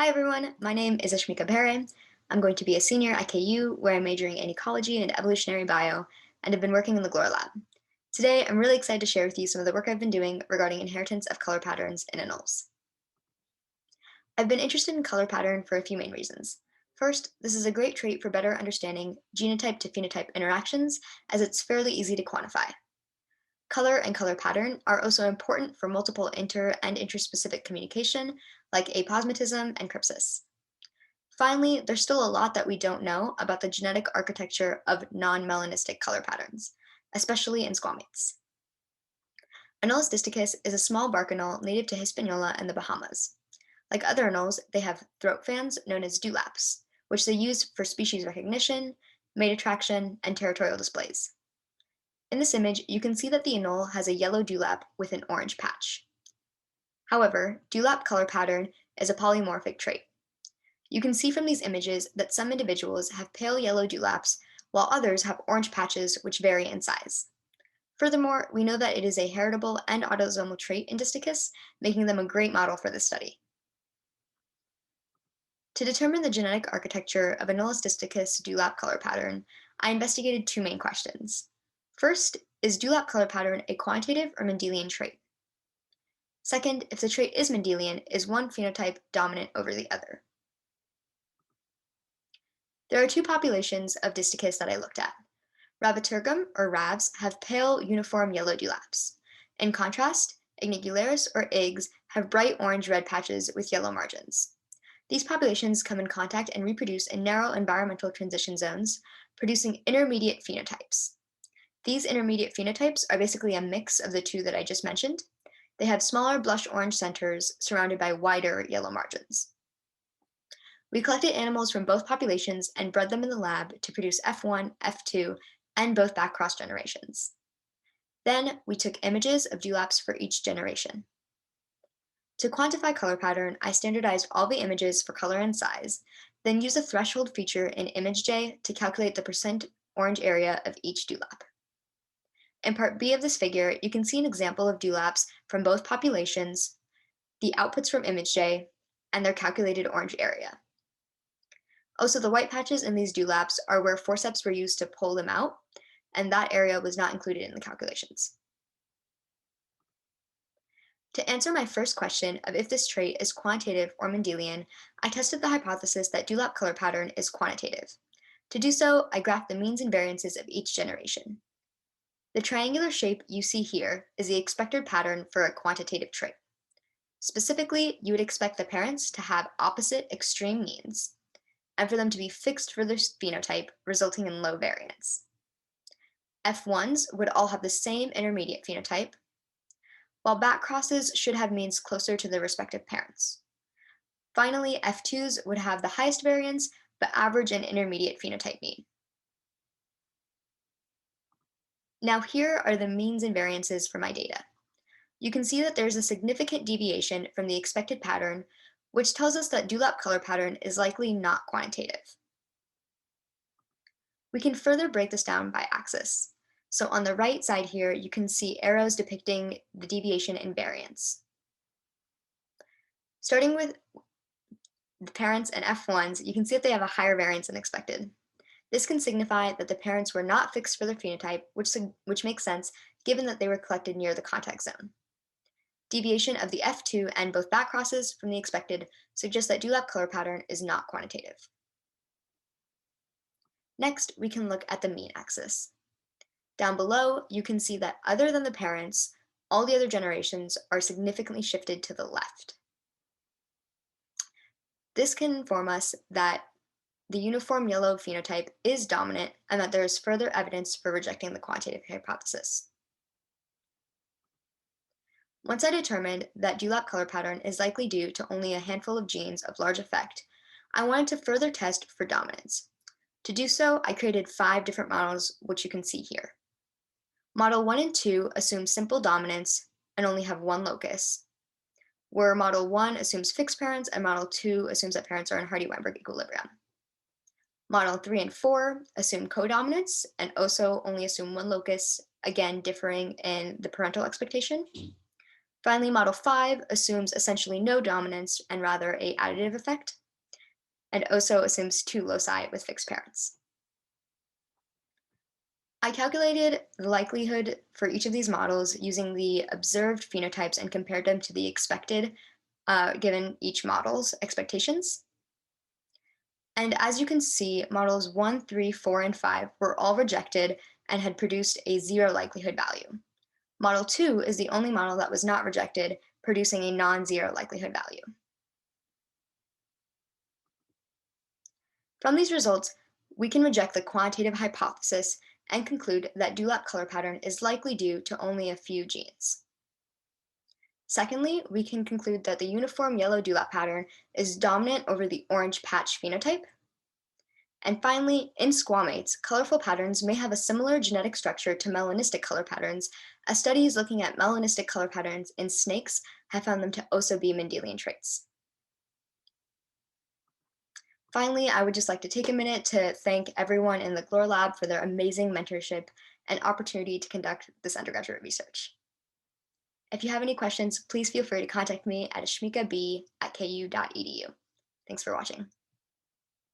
Hi everyone, my name is Ashmika. I'm going to be a senior at KU where I'm majoring in ecology and evolutionary bio and have been working in the GLORE lab. Today, I'm really excited to share with you some of the work I've been doing regarding inheritance of color patterns in anoles. I've been interested in color pattern for a few main reasons. First, this is a great trait for better understanding genotype to phenotype interactions as it's fairly easy to quantify. Color and color pattern are also important for multiple inter and interspecific communication like aposematism and crypsis. Finally, there's still a lot that we don't know about the genetic architecture of non-melanistic color patterns, especially in squamates. Anolis distichus is a small bark anole native to Hispaniola and the Bahamas. Like other anoles, they have throat fans known as dewlaps, which they use for species recognition, mate attraction, and territorial displays. In this image, you can see that the anole has a yellow dewlap with an orange patch. However, dewlap color pattern is a polymorphic trait. You can see from these images that some individuals have pale yellow dewlaps, while others have orange patches which vary in size. Furthermore, we know that it is a heritable and autosomal trait in distichus, making them a great model for this study. To determine the genetic architecture of Anolis distichus dewlap color pattern, I investigated two main questions. First, is dewlap color pattern a quantitative or Mendelian trait? Second, if the trait is Mendelian, is one phenotype dominant over the other? There are two populations of distichus that I looked at. Rabaturgum, or ravs, have pale, uniform yellow dewlaps. In contrast, Ignigularis, or Iggs, have bright orange-red patches with yellow margins. These populations come in contact and reproduce in narrow environmental transition zones, producing intermediate phenotypes. These intermediate phenotypes are basically a mix of the two that I just mentioned. They have smaller blush orange centers surrounded by wider yellow margins. We collected animals from both populations and bred them in the lab to produce F1, F2, and both back cross generations. Then we took images of dewlaps for each generation. To quantify color pattern, I standardized all the images for color and size, then used a threshold feature in ImageJ to calculate the percent orange area of each dewlap. In part B of this figure, you can see an example of dewlaps from both populations, the outputs from ImageJ, and their calculated orange area. Also, the white patches in these dewlaps are where forceps were used to pull them out, and that area was not included in the calculations. To answer my first question of if this trait is quantitative or Mendelian, I tested the hypothesis that dewlap color pattern is quantitative. To do so, I graphed the means and variances of each generation. The triangular shape you see here is the expected pattern for a quantitative trait. Specifically, you would expect the parents to have opposite extreme means, and for them to be fixed for their phenotype, resulting in low variance. F1s would all have the same intermediate phenotype, while back crosses should have means closer to their respective parents. Finally, F2s would have the highest variance, but average and intermediate phenotype mean. Now here are the means and variances for my data. You can see that there's a significant deviation from the expected pattern, which tells us that dewlap color pattern is likely not quantitative. We can further break this down by axis. So on the right side here, you can see arrows depicting the deviation in variance. Starting with the parents and F1s, you can see that they have a higher variance than expected. This can signify that the parents were not fixed for their phenotype, which makes sense given that they were collected near the contact zone. Deviation of the F2 and both back crosses from the expected suggests that dewlap color pattern is not quantitative. Next, we can look at the mean axis. Down below, you can see that other than the parents, all the other generations are significantly shifted to the left. This can inform us that the uniform yellow phenotype is dominant and that there is further evidence for rejecting the quantitative hypothesis. Once I determined that dewlap color pattern is likely due to only a handful of genes of large effect, I wanted to further test for dominance. To do so, I created 5 different models, which you can see here. Model 1 and 2 assume simple dominance and only have one locus, where Model 1 assumes fixed parents and Model 2 assumes that parents are in Hardy-Weinberg equilibrium. Model 3 and 4 assume codominance and also only assume one locus, again differing in the parental expectation. Finally, model 5 assumes essentially no dominance and rather a additive effect, and also assumes two loci with fixed parents. I calculated the likelihood for each of these models using the observed phenotypes and compared them to the expected, given each model's expectations. And as you can see, models 1, 3, 4, and 5 were all rejected and had produced a zero likelihood value. Model 2 is the only model that was not rejected, producing a non-zero likelihood value. From these results, we can reject the quantitative hypothesis and conclude that dewlap color pattern is likely due to only a few genes. Secondly, we can conclude that the uniform yellow dewlap pattern is dominant over the orange patch phenotype. And finally, in squamates, colorful patterns may have a similar genetic structure to melanistic color patterns, as studies looking at melanistic color patterns in snakes have found them to also be Mendelian traits. Finally, I would just like to take a minute to thank everyone in the GLOR lab for their amazing mentorship and opportunity to conduct this undergraduate research. If you have any questions, please feel free to contact me at ashmikab@ku.edu. Thanks for watching.